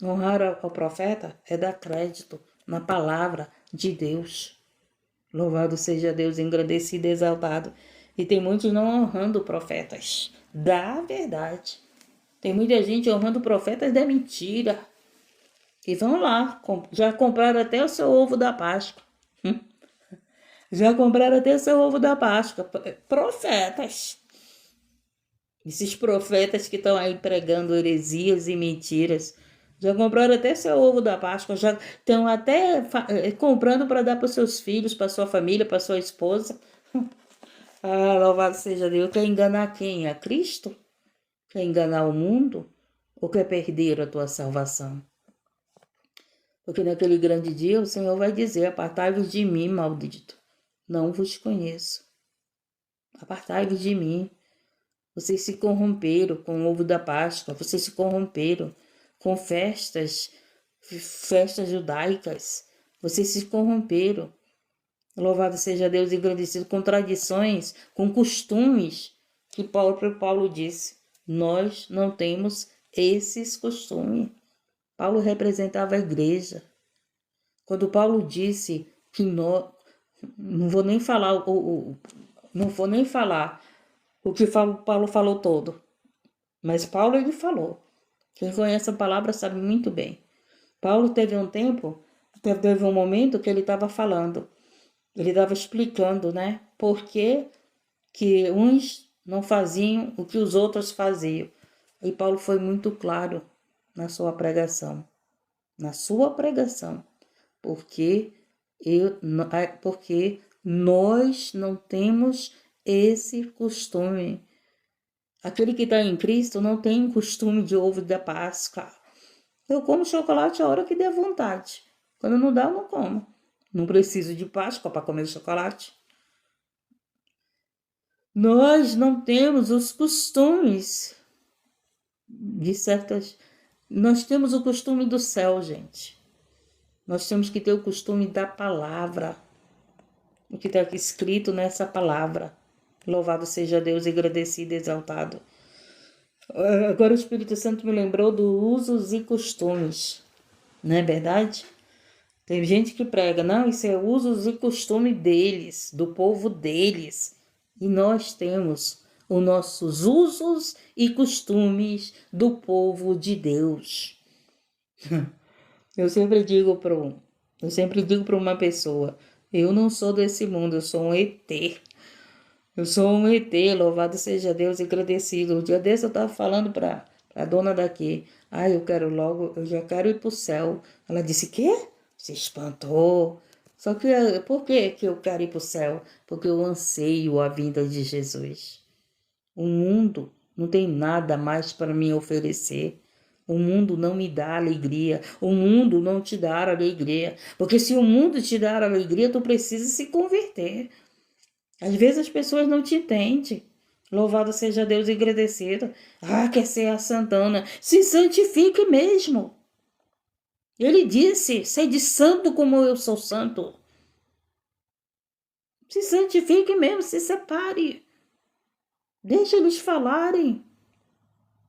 Honrar ao profeta é dar crédito na palavra de Deus. Louvado seja Deus, engrandecido e exaltado. E tem muitos não honrando profetas da verdade. Tem muita gente honrando profetas da mentira. E vão lá, já compraram até o seu ovo da Páscoa. Já compraram até o seu ovo da Páscoa. Profetas. Esses profetas que estão aí pregando heresias e mentiras. Já compraram até seu ovo da Páscoa, já estão até comprando para dar para os seus filhos, para sua família, para sua esposa. Ah, louvado seja Deus. Quer enganar quem? A Cristo? Quer enganar o mundo? Ou quer perder a tua salvação? Porque naquele grande dia o Senhor vai dizer: apartai-vos de mim, maldito. Não vos conheço. Apartai-vos de mim. Vocês se corromperam com o ovo da Páscoa. Vocês se corromperam com festas judaicas. Vocês se corromperam. Louvado seja Deus, engrandecido, com tradições, com costumes, que Paulo disse. Nós não temos esses costumes. Paulo representava a igreja. Quando Paulo disse que nós... Não vou nem falar o que Paulo falou todo. Mas Paulo, ele falou. Quem conhece a palavra sabe muito bem. Paulo teve um momento que ele estava falando. Ele estava explicando, né? Por que uns não faziam o que os outros faziam. E Paulo foi muito claro na sua pregação. Na sua pregação. Porque nós não temos esse costume. Aquele que está em Cristo não tem costume de ovo da Páscoa. Eu como chocolate a hora que der vontade. Quando não dá, eu não como. Não preciso de Páscoa para comer chocolate. Nós não temos os costumes de certas... Nós temos o costume do céu, gente. Nós temos que ter o costume da palavra. O que está aqui escrito nessa palavra. Louvado seja Deus, agradecido e exaltado. Agora o Espírito Santo me lembrou dos usos e costumes. Não é verdade? Tem gente que prega, não, isso é usos e costume deles, do povo deles. E nós temos os nossos usos e costumes do povo de Deus. Eu sempre digo para uma pessoa, eu não sou desse mundo, eu sou um ET. Eu sou um ET, louvado seja Deus, agradecido. Um dia desse eu estava falando para a dona daqui. Eu já quero ir para o céu. Ela disse, quê? Se espantou. Só que, por que eu quero ir para o céu? Porque eu anseio a vinda de Jesus. O mundo não tem nada mais para me oferecer. O mundo não me dá alegria. O mundo não te dá alegria. Porque se o mundo te dar alegria, tu precisa se converter. Às vezes as pessoas não te entendem. Louvado seja Deus e agradecido. Ah, quer ser a Santana. Se santifique mesmo. Ele disse, sede santo como eu sou santo. Se santifique mesmo, se separe. Deixa eles falarem.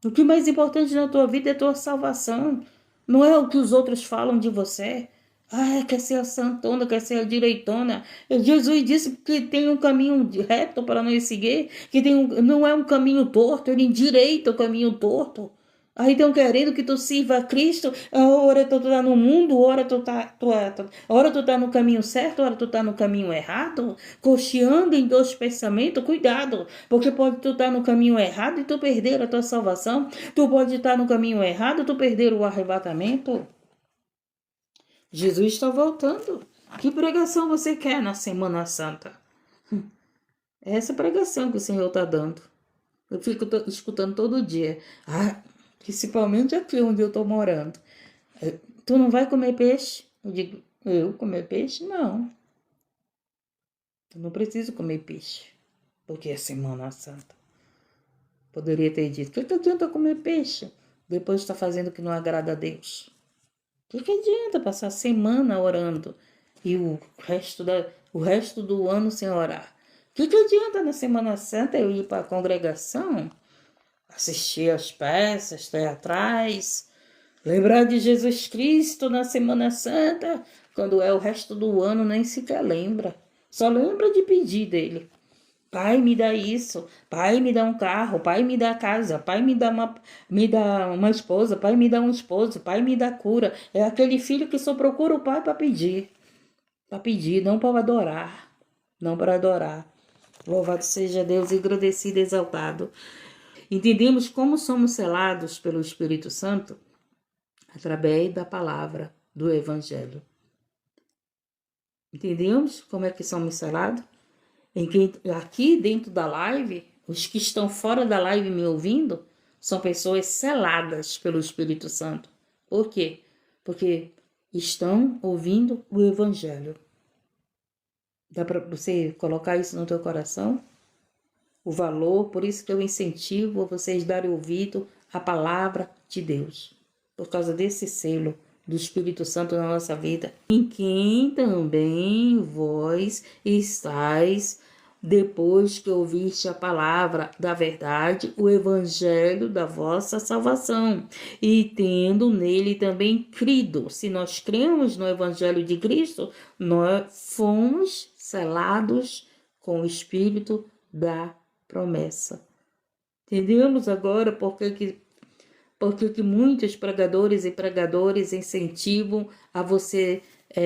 O que é mais importante na tua vida é a tua salvação. Não é o que os outros falam de você. Ah, quer ser a santona, quer ser a direitona. Jesus disse que tem um caminho reto para nós seguir, que não é um caminho torto, ele endireita o caminho torto. Aí estão querendo que tu sirva a Cristo, a hora tu tá no mundo, a hora tu tá no caminho certo, a hora tu tá no caminho errado, cocheando em dois pensamentos, cuidado, porque pode tu estar no caminho errado e tu perder a tua salvação, tu pode estar no caminho errado e tu perder o arrebatamento. Jesus está voltando. Que pregação você quer na Semana Santa? É essa pregação que o Senhor está dando. Eu fico escutando todo dia. Principalmente aqui onde eu estou morando. Tu não vai comer peixe? Eu digo, eu comer peixe? Não. Eu não preciso comer peixe, porque é Semana Santa. Poderia ter dito, o que adianta comer peixe? Depois está fazendo o que não agrada a Deus. O que adianta passar a semana orando e o resto do ano sem orar? O que adianta na Semana Santa eu ir para a congregação, assistir às peças teatrais, lembrar de Jesus Cristo na Semana Santa, quando é o resto do ano nem sequer lembra. Só lembra de pedir dele. Pai, me dá isso. Pai, me dá um carro. Pai, me dá casa. Pai, me dá uma esposa. Pai, me dá um esposo. Pai, me dá cura. É aquele filho que só procura o pai para pedir. Para pedir, não para adorar. Não para adorar. Louvado seja Deus, agradecido e exaltado. Entendemos como somos selados pelo Espírito Santo através da palavra do Evangelho. Entendemos como é que somos selados? Aqui dentro da live, os que estão fora da live me ouvindo, são pessoas seladas pelo Espírito Santo. Por quê? Porque estão ouvindo o Evangelho. Dá para você colocar isso no teu coração? O valor, por isso que eu incentivo vocês a darem ouvido à palavra de Deus. Por causa desse selo do Espírito Santo na nossa vida. Em quem também vós estáis, depois que ouviste a palavra da verdade, o evangelho da vossa salvação, e tendo nele também crido. Se nós cremos no evangelho de Cristo, nós fomos selados com o Espírito da promessa. Entendemos agora porque que muitos pregadores e pregadoras incentivam a você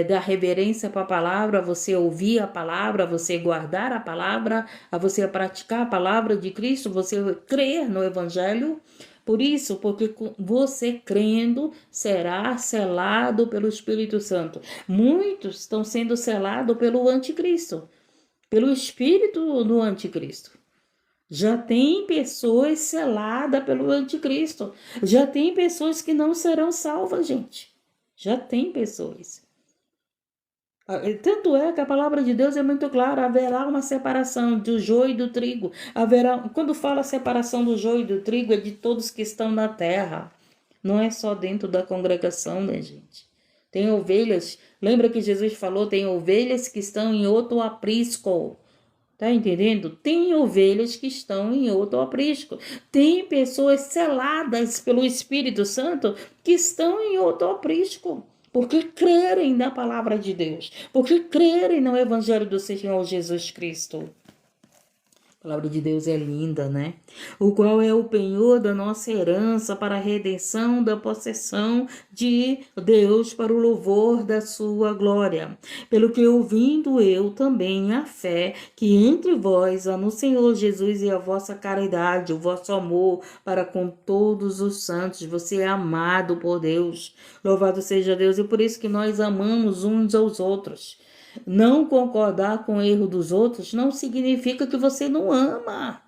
dar reverência para a palavra, a você ouvir a palavra, a você guardar a palavra, a você praticar a palavra de Cristo, você crer no Evangelho. Por isso, porque você crendo será selado pelo Espírito Santo. Muitos estão sendo selados pelo anticristo, pelo espírito do anticristo. Já tem pessoas seladas pelo anticristo. Já tem pessoas que não serão salvas, gente. Já tem pessoas. Tanto é que a palavra de Deus é muito clara. Haverá uma separação do joio e do trigo. Quando fala separação do joio e do trigo, é de todos que estão na terra. Não é só dentro da congregação, né, gente? Tem ovelhas. Lembra que Jesus falou? Tem ovelhas que estão em outro aprisco. Tá entendendo? Tem ovelhas que estão em outro aprisco. Tem pessoas seladas pelo Espírito Santo que estão em outro aprisco. Porque crerem na palavra de Deus. Porque crerem no Evangelho do Senhor Jesus Cristo. A palavra de Deus é linda, né? O qual é o penhor da nossa herança para a redenção da possessão de Deus para o louvor da sua glória. Pelo que ouvindo eu também a fé que entre vós há no Senhor Jesus e a vossa caridade, o vosso amor para com todos os santos. Você é amado por Deus. Louvado seja Deus. E por isso que nós amamos uns aos outros. Não concordar com o erro dos outros não significa que você não ama.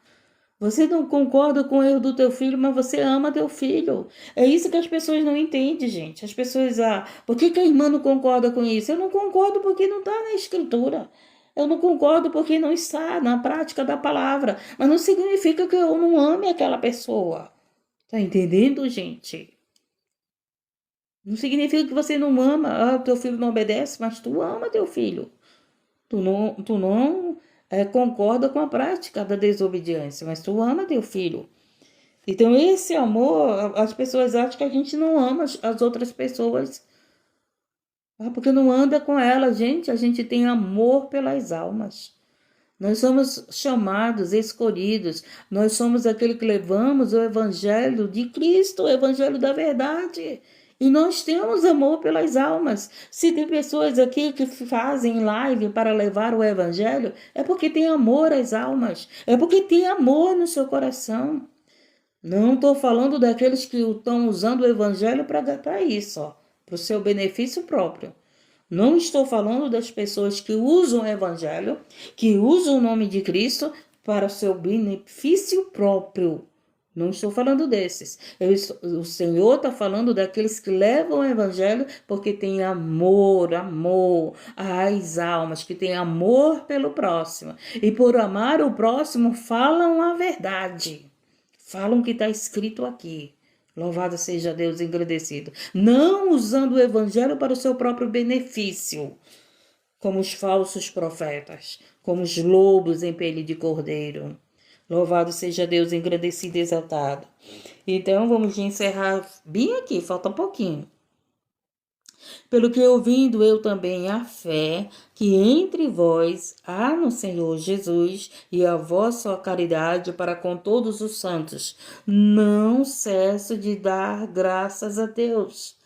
Você não concorda com o erro do teu filho, mas você ama teu filho. É isso que as pessoas não entendem, gente. As pessoas, por que a irmã não concorda com isso? Eu não concordo porque não está na escritura. Eu não concordo porque não está na prática da palavra. Mas não significa que eu não ame aquela pessoa. Tá entendendo, gente? Não significa que você não ama, teu filho não obedece, mas tu ama teu filho. Tu não concorda com a prática da desobediência, mas tu ama teu filho. Então esse amor, as pessoas acham que a gente não ama as outras pessoas. Porque não anda com elas, gente. A gente tem amor pelas almas. Nós somos chamados, escolhidos. Nós somos aquele que levamos o evangelho de Cristo, o evangelho da verdade. E nós temos amor pelas almas. Se tem pessoas aqui que fazem live para levar o evangelho, é porque tem amor às almas. É porque tem amor no seu coração. Não estou falando daqueles que estão usando o evangelho para isso, para o seu benefício próprio. Não estou falando das pessoas que usam o evangelho, que usam o nome de Cristo para o seu benefício próprio. Não estou falando desses. O Senhor está falando daqueles que levam o evangelho porque tem amor às almas, que tem amor pelo próximo. E por amar o próximo, falam a verdade. Falam o que está escrito aqui. Louvado seja Deus, engrandecido. Não usando o evangelho para o seu próprio benefício, como os falsos profetas, como os lobos em pele de cordeiro. Louvado seja Deus, engrandecido e exaltado. Então, vamos encerrar bem aqui, falta um pouquinho. Pelo que ouvindo eu também a fé que entre vós há no Senhor Jesus e a vossa caridade para com todos os santos, não cesso de dar graças a Deus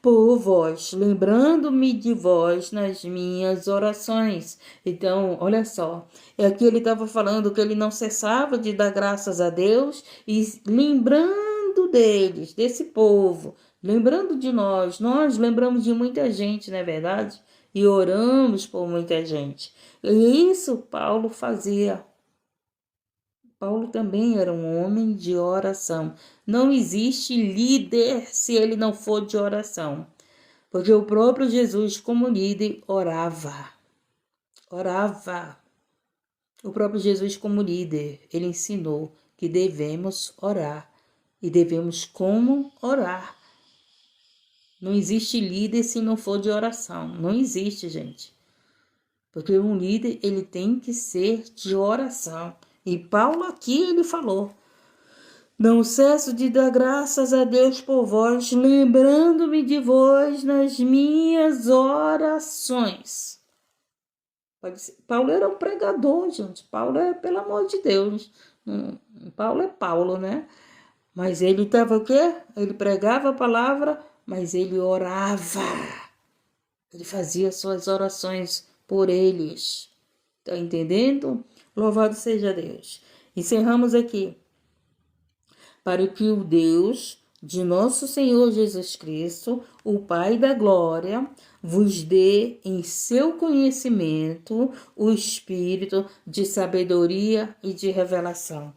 por vós, lembrando-me de vós nas minhas orações. Então, olha só, aqui ele estava falando que ele não cessava de dar graças a Deus e lembrando deles, desse povo, lembrando de nós lembramos de muita gente, não é verdade? E oramos por muita gente. E isso Paulo fazia. Paulo também era um homem de oração. Não existe líder se ele não for de oração. Porque o próprio Jesus, como líder, orava. Orava. O próprio Jesus, como líder, ele ensinou que devemos orar. E devemos como orar. Não existe líder se não for de oração. Não existe, gente. Porque um líder, ele tem que ser de oração. E Paulo aqui, ele falou: não cesso de dar graças a Deus por vós, lembrando-me de vós nas minhas orações. Paulo era um pregador, gente. Paulo é, pelo amor de Deus. Paulo é Paulo, né? Mas ele estava o quê? Ele pregava a palavra, mas ele orava. Ele fazia suas orações por eles. Tá entendendo? Louvado seja Deus. Encerramos aqui. Para que o Deus de nosso Senhor Jesus Cristo, o Pai da glória, vos dê em seu conhecimento o espírito de sabedoria e de revelação.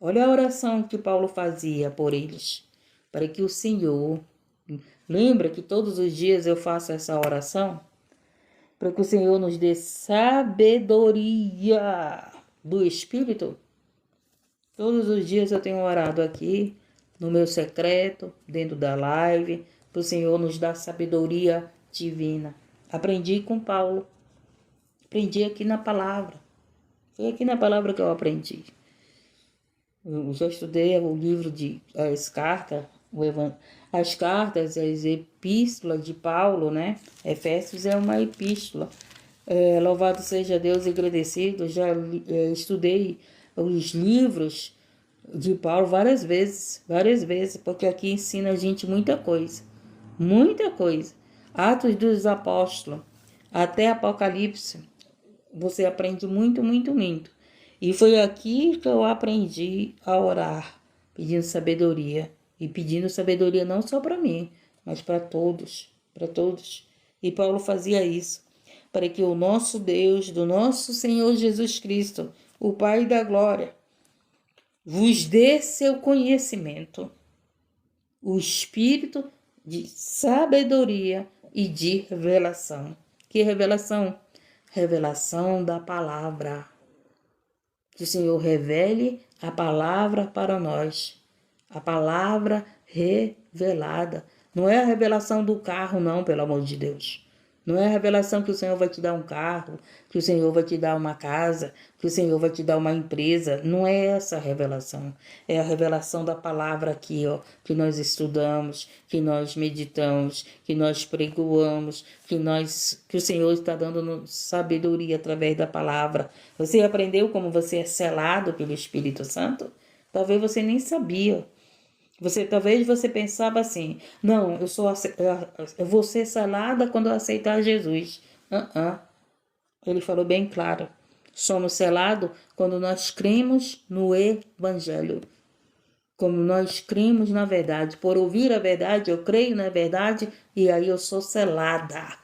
Olha a oração que Paulo fazia por eles. Para que o Senhor... Lembra que todos os dias eu faço essa oração? Para que o Senhor nos dê sabedoria do Espírito. Todos os dias eu tenho orado aqui, no meu secreto, dentro da live, para o Senhor nos dar sabedoria divina. Aprendi com Paulo. Aprendi aqui na palavra. Foi aqui na palavra que eu aprendi. Eu já estudei o livro de as cartas, as epístolas de Paulo, né? Efésios é uma epístola. Louvado seja Deus, agradecido. Já estudei os livros de Paulo várias vezes, porque aqui ensina a gente muita coisa. Atos dos Apóstolos, até Apocalipse, você aprende muito. E foi aqui que eu aprendi a orar, pedindo sabedoria. E pedindo sabedoria não só para mim, mas para todos. E Paulo fazia isso, para que o nosso Deus, do nosso Senhor Jesus Cristo, o Pai da glória, vos dê seu conhecimento, o espírito de sabedoria e de revelação. Que revelação? Revelação da palavra. Que o Senhor revele a palavra para nós. A palavra revelada. Não é a revelação do carro, não, pelo amor de Deus. Não é a revelação que o Senhor vai te dar um carro, que o Senhor vai te dar uma casa, que o Senhor vai te dar uma empresa. Não é essa a revelação. É a revelação da palavra aqui, ó, que nós estudamos, que nós meditamos, que nós pregoamos, que o Senhor está dando sabedoria através da palavra. Você aprendeu como você é selado pelo Espírito Santo? Talvez você nem sabia. Talvez você pensava assim: não, eu vou ser selada quando eu aceitar Jesus. Ele falou bem claro: somos selados quando nós cremos no Evangelho. Como nós cremos na verdade. Por ouvir a verdade, eu creio na verdade e aí eu sou selada.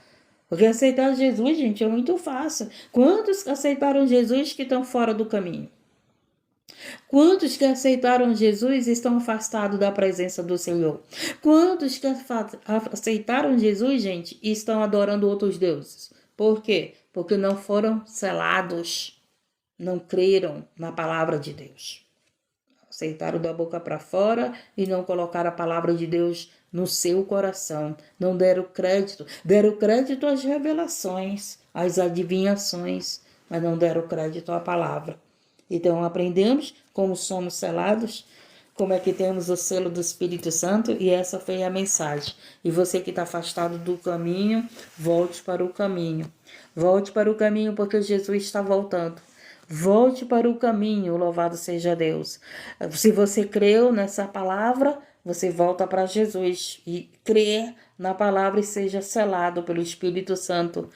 Porque aceitar Jesus, gente, é muito fácil. Quantos aceitaram Jesus que estão fora do caminho? Quantos que aceitaram Jesus estão afastados da presença do Senhor? Quantos que aceitaram Jesus, gente, e estão adorando outros deuses? Por quê? Porque não foram selados, não creram na palavra de Deus. Aceitaram da boca para fora e não colocaram a palavra de Deus no seu coração. Não deram crédito às revelações, às adivinhações, mas não deram crédito à palavra. Então aprendemos como somos selados, como é que temos o selo do Espírito Santo, e essa foi a mensagem. E você que está afastado do caminho, volte para o caminho. Volte para o caminho porque Jesus está voltando. Volte para o caminho, louvado seja Deus. Se você creu nessa palavra, você volta para Jesus e crê na palavra e seja selado pelo Espírito Santo.